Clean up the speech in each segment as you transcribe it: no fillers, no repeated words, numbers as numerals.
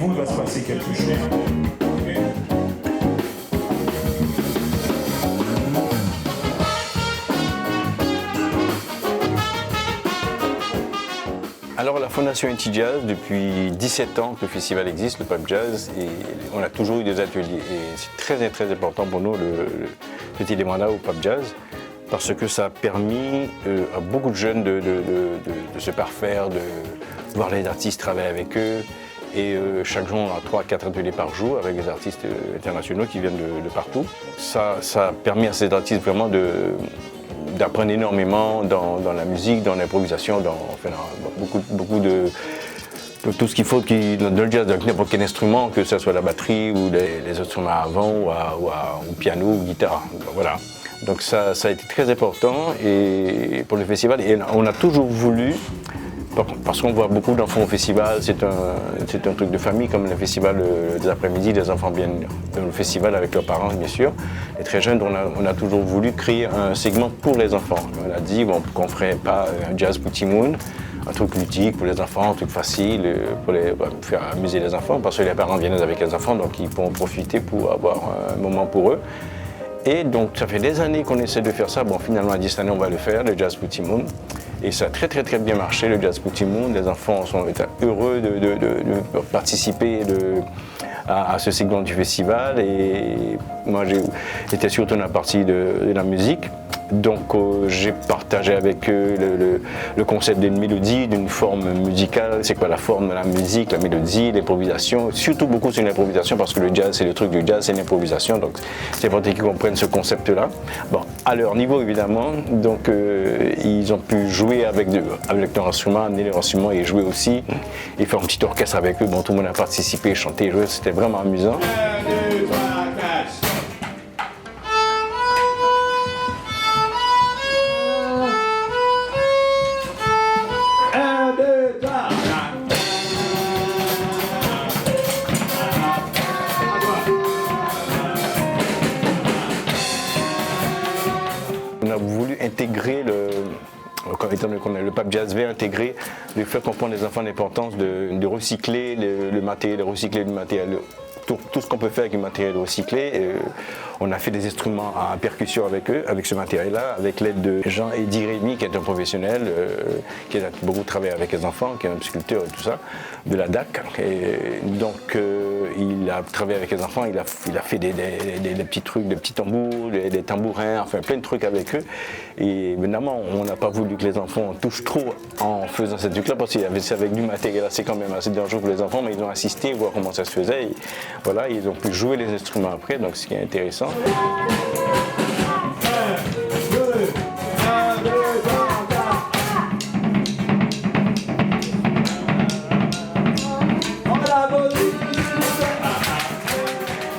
il va se passer quelque chose. Alors la Fondation Inti Jazz, depuis 17 ans que le festival existe, le Pub Jazz, et on a toujours eu des ateliers. Et c'est très très important pour nous le petit mandat au Pub Jazz, parce que ça a permis à beaucoup de jeunes de se parfaire, de voir les artistes travailler avec eux. Et chaque jour, on a 3 à 4 ateliers par jour avec des artistes internationaux qui viennent de partout. Ça a permis à ces artistes vraiment d'apprendre énormément dans la musique, dans l'improvisation, dans beaucoup de tout ce qu'il faut dans le jazz, avec n'importe quel instrument, que ce soit la batterie ou les instruments à vent ou piano ou guitare. Voilà. Donc ça a été très important pour le festival. Et on a toujours voulu, parce qu'on voit beaucoup d'enfants au festival, c'est un truc de famille, comme le festival des après-midi, les enfants viennent au festival avec leurs parents, bien sûr. Les très jeunes, on a toujours voulu créer un segment pour les enfants. On a dit qu'on ne ferait pas un jazz pour Timoun, un truc ludique pour les enfants, un truc facile pour faire amuser les enfants, parce que les parents viennent avec les enfants, donc ils pourront profiter pour avoir un moment pour eux. Et donc ça fait des années qu'on essaie de faire ça. Bon, finalement, à 10 années, on va le faire, le jazz pour Timoun. Et ça a très très très bien marché, le jazz pour Timoun. Les enfants sont heureux de participer à ce segment du festival. Et moi, j'étais surtout dans la partie de la musique. Donc j'ai partagé avec eux le concept d'une mélodie, d'une forme musicale. C'est quoi la forme de la musique, la mélodie, l'improvisation. Surtout beaucoup sur l'improvisation, parce que le jazz, c'est le truc du jazz, c'est l'improvisation. Donc c'est important qu'ils comprennent ce concept-là. Bon, à leur niveau évidemment, donc ils ont pu jouer avec leur instrument, amener leur instrument et jouer aussi. Et faire un petit orchestre avec eux. Bon, tout le monde a participé, chanté, joué, c'était vraiment amusant. 1, 2, 3, 4. On a voulu intégrer étant donné qu'on a le Pub Jazz veut intégrer, de faire comprendre aux enfants l'importance de recycler le matériel, de recycler du matériel. Tout ce qu'on peut faire avec du matériel recyclé. On a fait des instruments à percussion avec eux, avec ce matériel-là, avec l'aide de Jean-Eddy Rémy, qui est un professionnel, qui a beaucoup travaillé avec les enfants, qui est un sculpteur et tout ça, de la DAC. Et donc il a travaillé avec les enfants, il a fait des petits trucs, des petits tambours, des tambourins, enfin plein de trucs avec eux. Et évidemment, on n'a pas voulu que les enfants touchent trop en faisant cette truc-là, parce qu'il y avait avec du matériel assez quand même assez dangereux pour les enfants, mais ils ont assisté, voir comment ça se faisait. Et voilà, ils ont pu jouer les instruments après, donc ce qui est intéressant.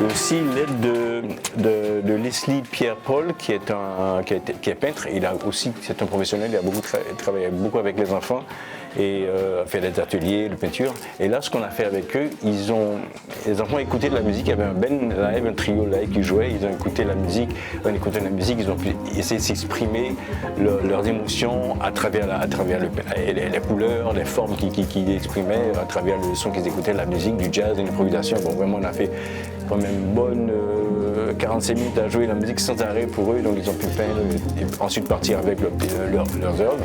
Aussi l'aide de Leslie Pierre-Paul, qui est peintre. C'est un professionnel, il a travaillé beaucoup avec les enfants et fait des ateliers de peinture. Et là, ce qu'on a fait avec eux, les enfants ont écouté de la musique. Il y avait un band live, un trio live qui jouait. Ils ont écouté la musique. En écoutant la musique, ils ont pu essayer de s'exprimer leurs émotions à travers les couleurs, les formes qu'ils exprimaient, à travers le son qu'ils écoutaient, la musique, du jazz, de l'improvisation. Bon, vraiment, on a fait quand même une bonne 45 minutes à jouer la musique sans arrêt pour eux. Donc, ils ont pu peindre et ensuite partir avec leurs œuvres.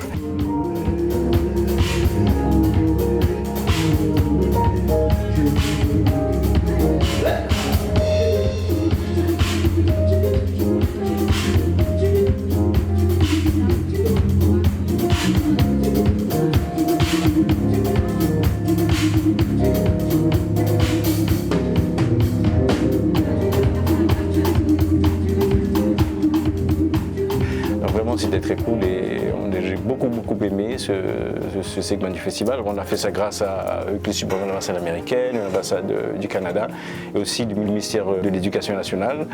C'était très cool et j'ai beaucoup aimé ce segment du festival. On a fait ça grâce avec le support de l'ambassade américaine, l'ambassade du Canada et aussi du ministère de l'Éducation nationale.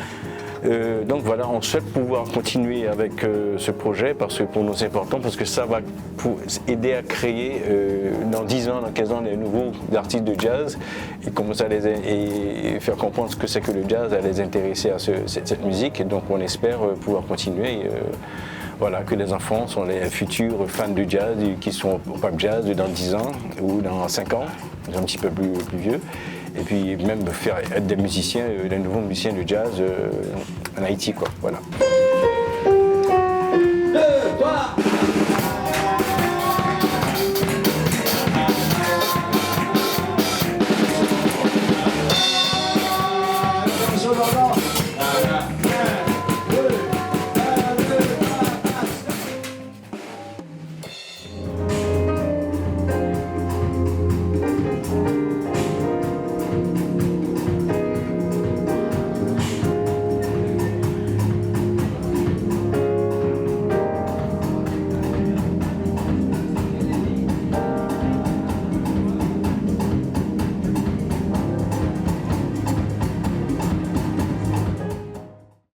Donc voilà, on souhaite pouvoir continuer avec ce projet parce que pour nous c'est important, parce que ça va aider à créer dans 10 ans, dans 15 ans des nouveaux artistes de jazz et commencer et faire comprendre ce que c'est que le jazz, à les intéresser à cette musique. Et donc on espère pouvoir continuer. Voilà, que les enfants sont les futurs fans du jazz qui sont au Pub Jazz dans 10 ans ou dans 5 ans, un petit peu plus vieux. et puis même faire être des musiciens, des nouveaux musiciens de jazz en Haïti, quoi. Voilà.